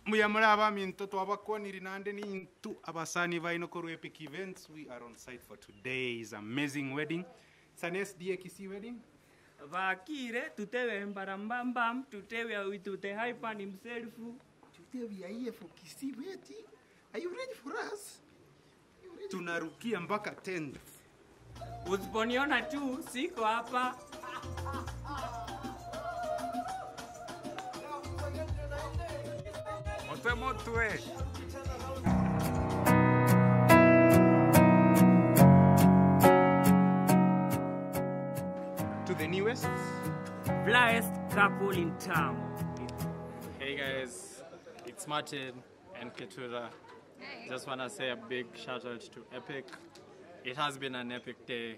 Muyamuraba mintoto abakwani nande ni intu abasani vainokoro epic events. We are on site for today's amazing wedding. It's an SDA Kisii Wedding. Vakire tutewe mbarambambam tutewe uitute hyper himself. Today we are here for Kisii Wedding. Are you ready for us? Tunarukia mpaka 10. Usiponiona tu siko hapa. Otemotwe. To the newest, Flyest couple in town. Hey guys, it's Martin and Ketura. Just want to say a big shout out to Epic. It has been an epic day,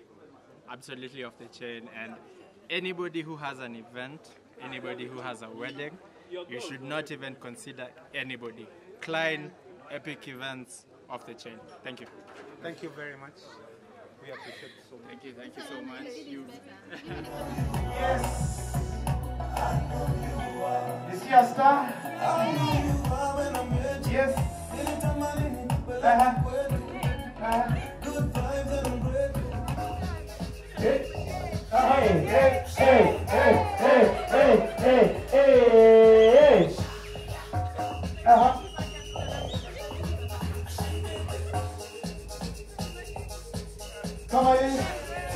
absolutely off the chain, and anybody who has an event, anybody who has a wedding, you should not even consider anybody. Klein, Epic Events, off the chain. Thank you. thank you very much. We appreciate it so much. Thank you so much. Yes. Is he a star? Yes. Come on in.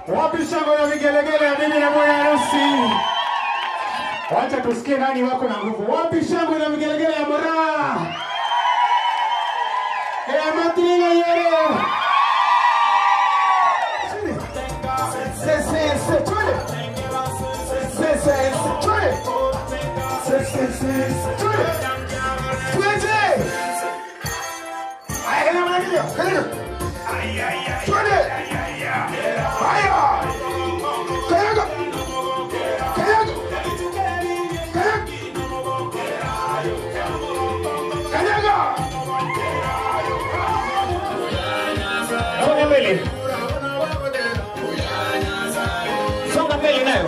Wapi shangwe na vigelegele ya bibi na bwana harusi? Wacha tusikie nani wako na nguvu. Wapi shangwe na vigelegele ya bora? Matrina yere. Songa mbele nayo.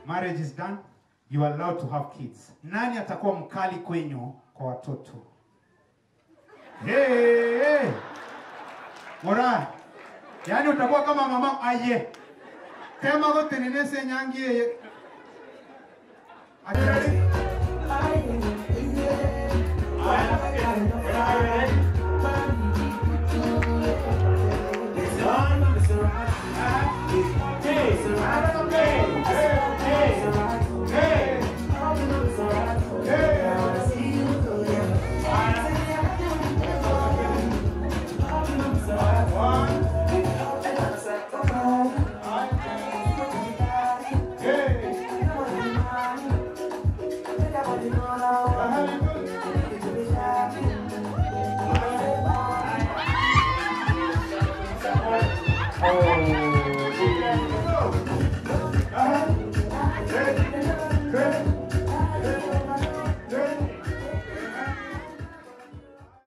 Marriage is done. You are allowed to have kids. Nani atakuwa mkali kwenyu kwa watoto? Hey! Mora. Yani utakuwa kama mama aye. Tema gote ninese nyangie. Ajali.